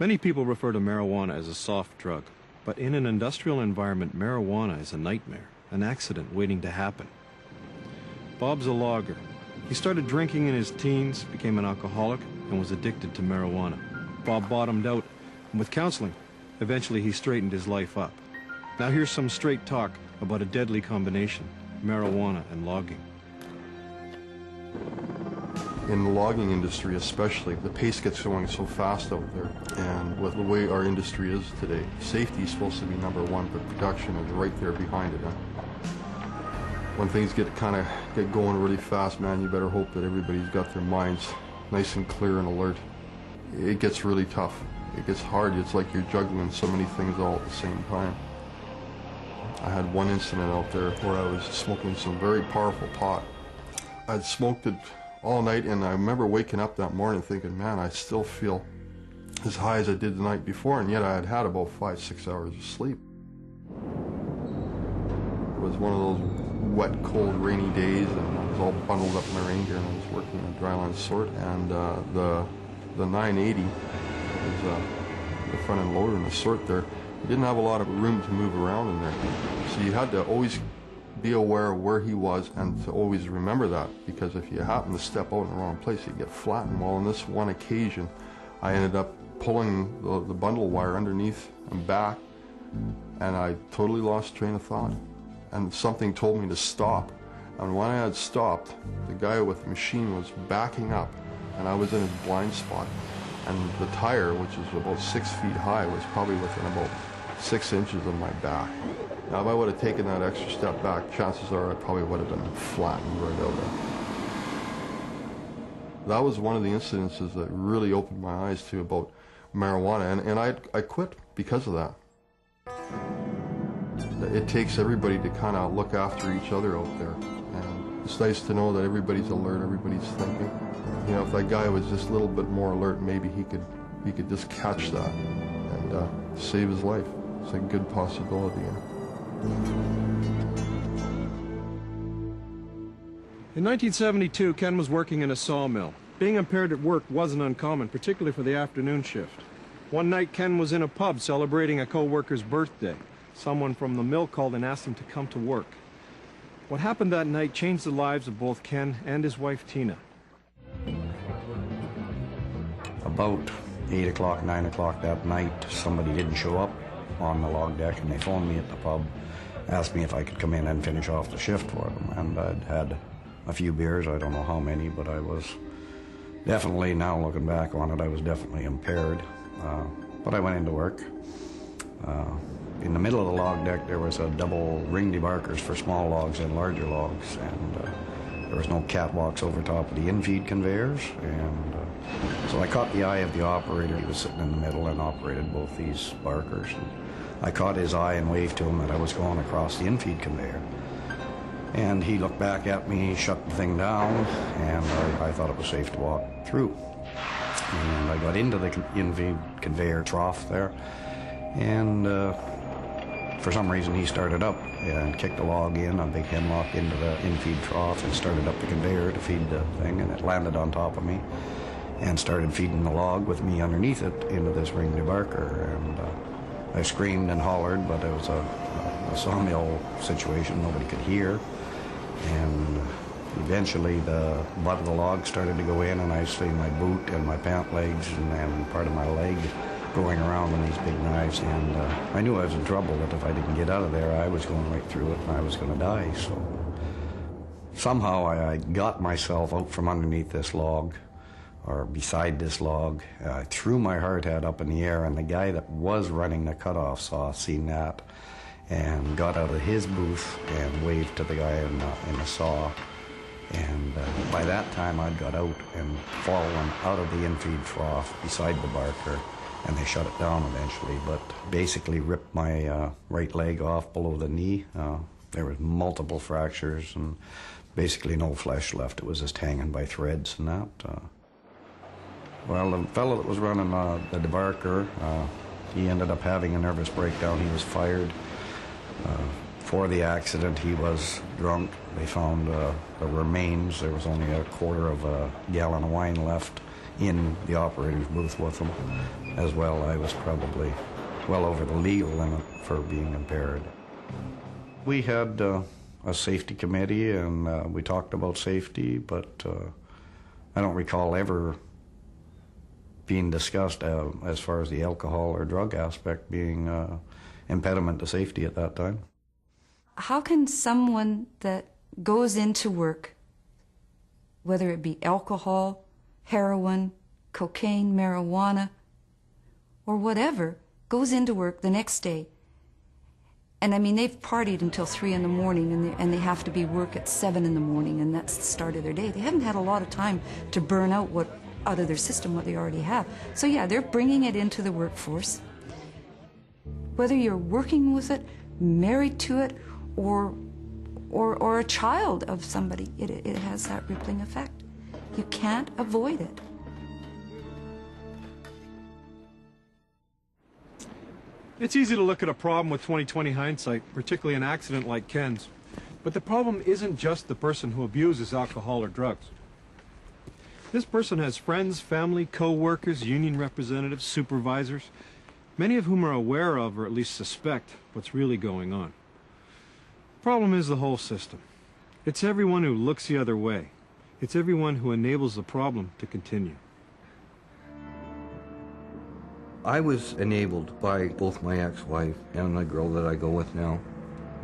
Many people refer to marijuana as a soft drug, but in an industrial environment, marijuana is a nightmare, an accident waiting to happen. Bob's a logger. He started drinking in his teens, became an alcoholic, and was addicted to marijuana. Bob bottomed out, and with counseling, eventually he straightened his life up. Now here's some straight talk about a deadly combination, marijuana and logging. In the logging industry especially, the pace gets going so fast out there. And with the way our industry is today, safety is supposed to be number one, but production is right there behind it. When things get going really fast, man, you better hope that everybody's got their minds nice and clear and alert. It gets really tough. It gets hard. It's like you're juggling so many things all at the same time. I had one incident out there where I was smoking some very powerful pot. I'd smoked it all night, and I remember waking up that morning thinking, man, I still feel as high as I did the night before, and yet I had had about 5-6 hours of sleep. It was one of those wet, cold, rainy days, and I was all bundled up in my rain gear, and I was working a dryland sort, and the 980 was the front end loader in the sort there. He didn't have a lot of room to move around in there, so you had to always be aware of where he was and to always remember that, because if you happen to step out in the wrong place, you get flattened. Well, on this one occasion, I ended up pulling the bundle wire underneath and back, and I totally lost train of thought. And something told me to stop. And when I had stopped, the guy with the machine was backing up, and I was in his blind spot. And the tire, which is about 6 feet high, was probably within about 6 inches of my back. Now, if I would have taken that extra step back, chances are I probably would have been flattened right out there. That was one of the incidences that really opened my eyes to about marijuana, and I quit because of that. It takes everybody to kind of look after each other out there, and it's nice to know that everybody's alert, everybody's thinking. You know, if that guy was just a little bit more alert, maybe he could just catch that and save his life. It's a good possibility. In 1972, Ken was working in a sawmill. Being impaired at work wasn't uncommon, particularly for the afternoon shift. One night, Ken was in a pub celebrating a co-worker's birthday. Someone from the mill called and asked him to come to work. What happened that night changed the lives of both Ken and his wife, Tina. About 8 o'clock, 9 o'clock that night, somebody didn't show up on the log deck, and they phoned me at the pub, asked me if I could come in and finish off the shift for them. And I'd had a few beers, I don't know how many, but I was definitely, now looking back on it, I was definitely impaired. But I went into work. In the middle of the log deck, there was a double ring debarkers for small logs and larger logs, and there was no catwalks over top of the in-feed conveyors, and so I caught the eye of the operator. He was sitting in the middle and operated both these barkers. And I caught his eye and waved to him that I was going across the in-feed conveyor. And he looked back at me, shut the thing down, and I thought it was safe to walk through. And I got into the in-feed conveyor trough there, and for some reason he started up and kicked a log in, a big hemlock, into the in-feed trough and started up the conveyor to feed the thing, and it landed on top of me and started feeding the log with me underneath it into this ring debarker. And I screamed and hollered, but it was a sawmill situation, nobody could hear. And eventually the butt of the log started to go in, and I see my boot and my pant legs and part of my leg going around on these big knives, and I knew I was in trouble, that if I didn't get out of there, I was going right through it and I was going to die. So somehow I got myself out from underneath this log, or beside this log. I threw my hard hat up in the air, and the guy that was running the cutoff saw, seen that, and got out of his booth and waved to the guy in the saw. And by that time I'd got out and fallen out of the in-feed trough beside the barker, and they shut it down eventually, but basically ripped my right leg off below the knee. There was multiple fractures and basically no flesh left. It was just hanging by threads and that. Well, the fellow that was running the debarker, he ended up having a nervous breakdown. He was fired. For the accident, he was drunk. They found the remains. There was only a quarter of a gallon of wine left in the operator's booth with him. as well. I was probably well over the legal limit for being impaired. We had a safety committee, and we talked about safety, but I don't recall ever being discussed as far as the alcohol or drug aspect being impediment to safety at that time. How can someone that goes into work, whether it be alcohol, heroin, cocaine, marijuana, or whatever, goes into work the next day, and I mean, they've partied until 3 in the morning, and they have to be work at 7 in the morning, and that's the start of their day. They haven't had a lot of time to burn out out of their system what they already have. So yeah, they're bringing it into the workforce. Whether you're working with it, married to it, or a child of somebody, it has that rippling effect. You can't avoid it. It's easy to look at a problem with 20/20 hindsight, particularly an accident like Ken's. But the problem isn't just the person who abuses alcohol or drugs. This person has friends, family, co-workers, union representatives, supervisors, many of whom are aware of or at least suspect what's really going on. The problem is the whole system. It's everyone who looks the other way. It's everyone who enables the problem to continue. I was enabled by both my ex-wife and the girl that I go with now.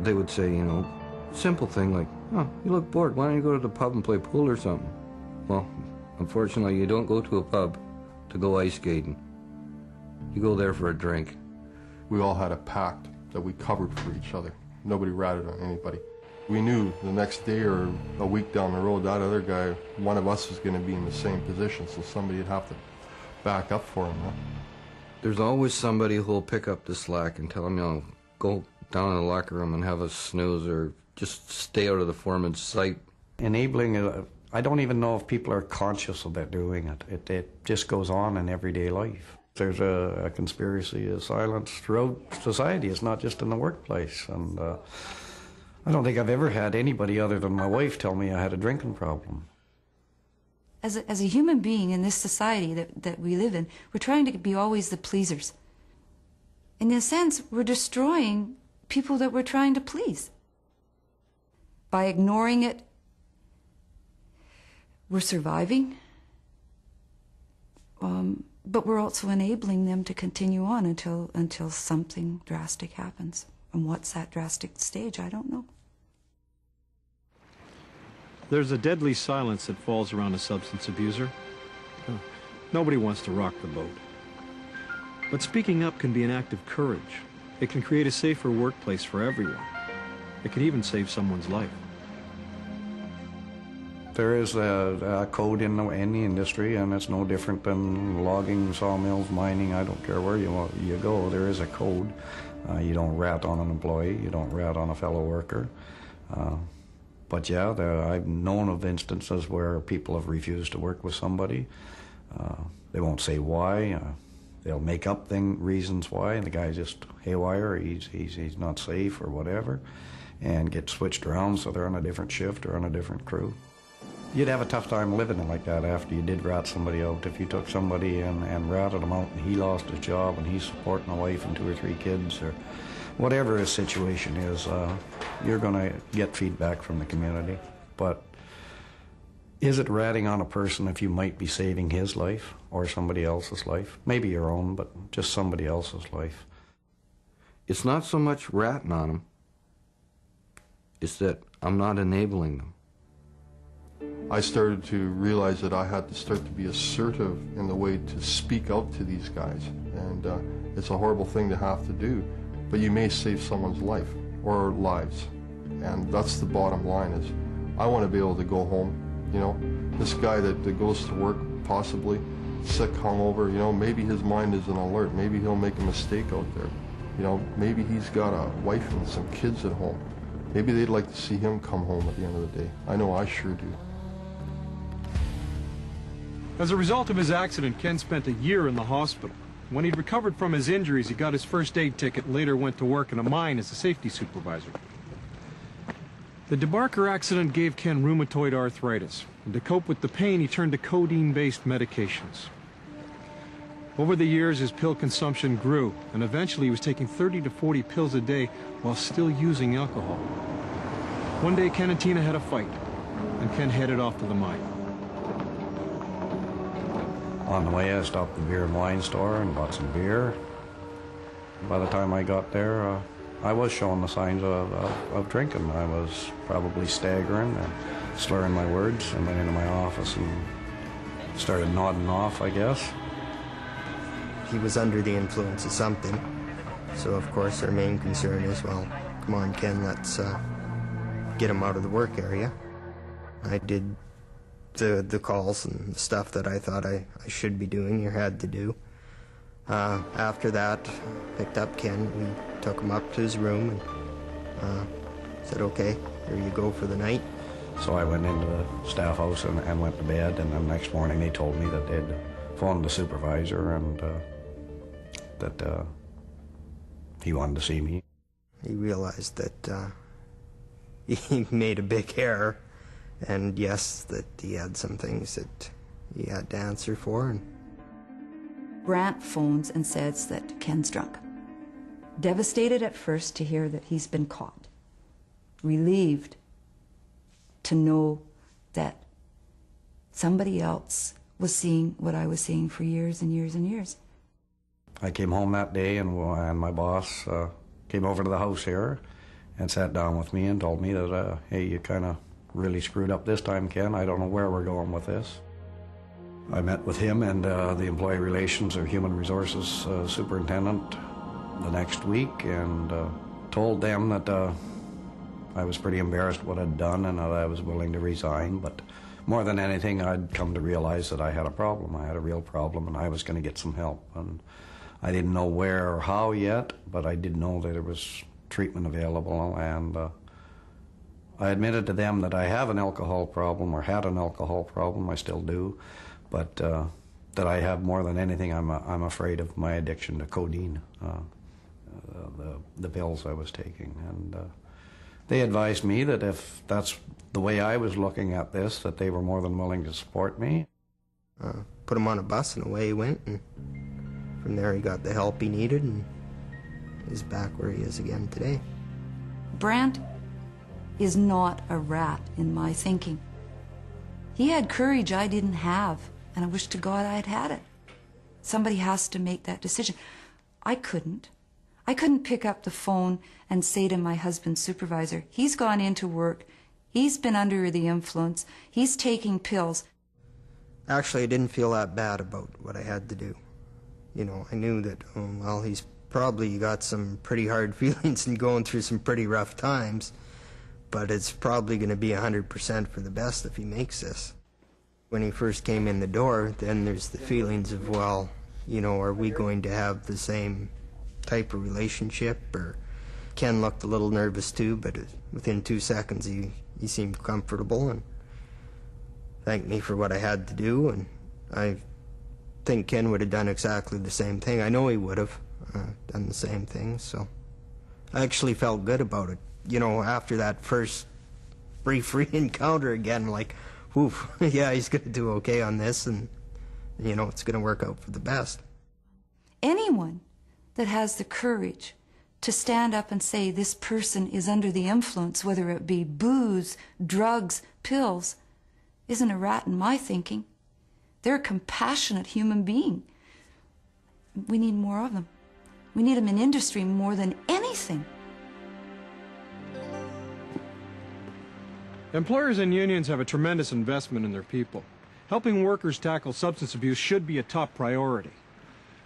They would say, you know, simple thing like, oh, you look bored, why don't you go to the pub and play pool or something? Well, unfortunately, you don't go to a pub to go ice skating. You go there for a drink. We all had a pact that we covered for each other. Nobody ratted on anybody. We knew the next day or a week down the road, that other guy, one of us was going to be in the same position, so somebody would have to back up for him. Huh? There's always somebody who'll pick up the slack and tell him, you know, go down in the locker room and have a snooze or just stay out of the foreman's sight. Enabling, I don't even know if people are conscious about doing it. It just goes on in everyday life. There's a conspiracy of silence throughout society. It's not just in the workplace. And I don't think I've ever had anybody other than my wife tell me I had a drinking problem. As a human being in this society that we live in, we're trying to be always the pleasers. In a sense, we're destroying people that we're trying to please. By ignoring it, we're surviving, but we're also enabling them to continue on until something drastic happens. And what's that drastic stage? I don't know. There's a deadly silence that falls around a substance abuser. Nobody wants to rock the boat. But speaking up can be an act of courage. It can create a safer workplace for everyone. It can even save someone's life. There is a code in the industry, and it's no different than logging, sawmills, mining. I don't care where you go. There is a code. You don't rat on an employee. You don't rat on a fellow worker. But yeah, I've known of instances where people have refused to work with somebody. They won't say why. They'll make up reasons why, and the guy's just haywire. He's not safe or whatever, and get switched around so they're on a different shift or on a different crew. You'd have a tough time living like that after you did rat somebody out. If you took somebody and ratted him out and he lost his job and he's supporting a wife and 2 or 3 kids or whatever his situation is, you're going to get feedback from the community. But is it ratting on a person if you might be saving his life or somebody else's life? Maybe your own, but just somebody else's life. It's not so much ratting on them. It's that I'm not enabling them. I started to realize that I had to start to be assertive in the way to speak out to these guys. And it's a horrible thing to have to do, but you may save someone's life or lives. And that's the bottom line is, I want to be able to go home, you know. This guy that goes to work, possibly sick, hungover, you know, maybe his mind isn't alert. Maybe he'll make a mistake out there. You know, maybe he's got a wife and some kids at home. Maybe they'd like to see him come home at the end of the day. I know I sure do. As a result of his accident, Ken spent a year in the hospital. When he'd recovered from his injuries, he got his first aid ticket and later went to work in a mine as a safety supervisor. The debarker accident gave Ken rheumatoid arthritis, and to cope with the pain, he turned to codeine-based medications. Over the years, his pill consumption grew, and eventually he was taking 30 to 40 pills a day while still using alcohol. One day, Ken and Tina had a fight, and Ken headed off to the mine. On the way, I stopped at the beer and wine store and bought some beer. By the time I got there, I was showing the signs of drinking. I was probably staggering and slurring my words, and went into my office and started nodding off, I guess. He was under the influence of something, so of course our main concern is, well, come on, Ken, let's get him out of the work area. I did the calls and the stuff that I thought I should be doing or had to do. After that, picked up Ken. We took him up to his room and said, okay, here you go for the night. So I went into the staff house and went to bed, and the next morning they told me that they'd phoned the supervisor and that he wanted to see me. He realized that he made a big error, and yes, that he had some things that he had to answer for. And Brant phones and says that Ken's drunk. Devastated at first to hear that he's been caught. Relieved to know that somebody else was seeing what I was seeing for years and years and years. I came home that day, and my boss came over to the house here and sat down with me and told me that, hey, you kind of really screwed up this time, Ken. I don't know where we're going with this. I met with him and the employee relations or human resources superintendent the next week, and told them that I was pretty embarrassed what I'd done and that I was willing to resign. But more than anything, I'd come to realize that I had a problem. I had a real problem, and I was going to get some help. And I didn't know where or how yet, but I did know that there was treatment available, and I admitted to them that I have an alcohol problem, or had an alcohol problem. I still do, but that I have more than anything, I'm afraid of my addiction to codeine, the pills I was taking. And they advised me that if that's the way I was looking at this, that they were more than willing to support me. Put him on a bus, and away he went, and from there he got the help he needed, and he's back where he is again today. Brant is not a rat in my thinking. He had courage I didn't have, and I wish to God I had had it. Somebody has to make that decision. I couldn't. I couldn't pick up the phone and say to my husband's supervisor, he's gone into work, he's been under the influence, he's taking pills. Actually, I didn't feel that bad about what I had to do. You know, I knew that, well, he's probably got some pretty hard feelings and going through some pretty rough times, but it's probably going to be 100% for the best if he makes this. When he first came in the door, then there's the feelings of, well, you know, are we going to have the same type of relationship? Or Ken looked a little nervous too, but within 2 seconds he seemed comfortable and thanked me for what I had to do, and I think Ken would have done exactly the same thing. I know he would have done the same thing, so I actually felt good about it. You know, after that first brief encounter again, like, whew, yeah, he's going to do okay on this, and, you know, it's going to work out for the best. Anyone that has the courage to stand up and say this person is under the influence, whether it be booze, drugs, pills, isn't a rat in my thinking. They're a compassionate human being. We need more of them. We need them in industry more than anything. Employers and unions have a tremendous investment in their people. Helping workers tackle substance abuse should be a top priority.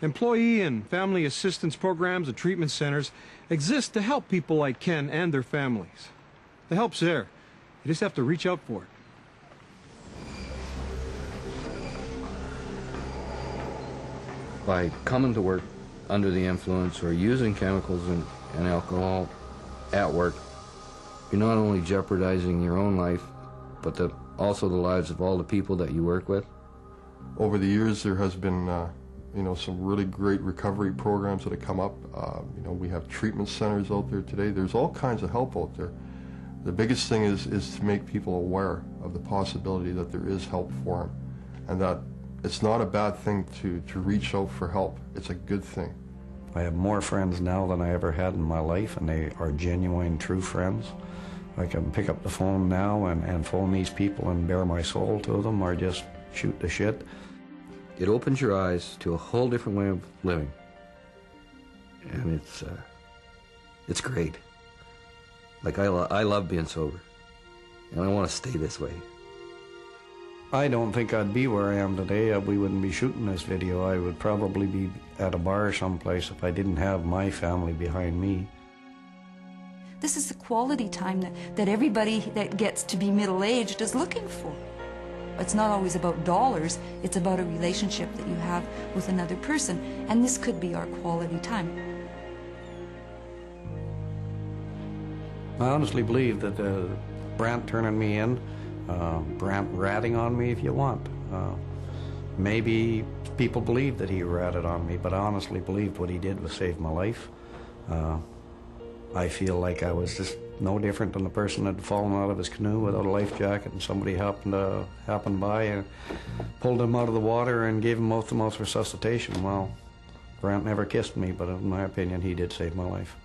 Employee and family assistance programs and treatment centers exist to help people like Ken and their families. The help's there. You just have to reach out for it. By coming to work under the influence or using chemicals and alcohol at work, you're not only jeopardizing your own life, but also the lives of all the people that you work with. Over the years, there has been you know, some really great recovery programs that have come up. You know, we have treatment centers out there today. There's all kinds of help out there. The biggest thing is to make people aware of the possibility that there is help for them, and that It's not a bad thing to reach out for help. It's a good thing. I have more friends now than I ever had in my life, and they are genuine, true friends. I can pick up the phone now and phone these people and bare my soul to them, or just shoot the shit. It opens your eyes to a whole different way of living. And it's great. Like, I love being sober, and I want to stay this way. I don't think I'd be where I am today. We wouldn't be shooting this video. I would probably be at a bar someplace if I didn't have my family behind me. This is the quality time that everybody that gets to be middle-aged is looking for. It's not always about dollars, it's about a relationship that you have with another person, and this could be our quality time. I honestly believe that Brant turning me in, Brant ratting on me if you want. Maybe people believe that he ratted on me, but I honestly believed what he did was save my life. I feel like I was just no different than the person that had fallen out of his canoe without a life jacket, and somebody happened by and pulled him out of the water and gave him mouth-to-mouth resuscitation. Well, Brant never kissed me, but in my opinion, he did save my life.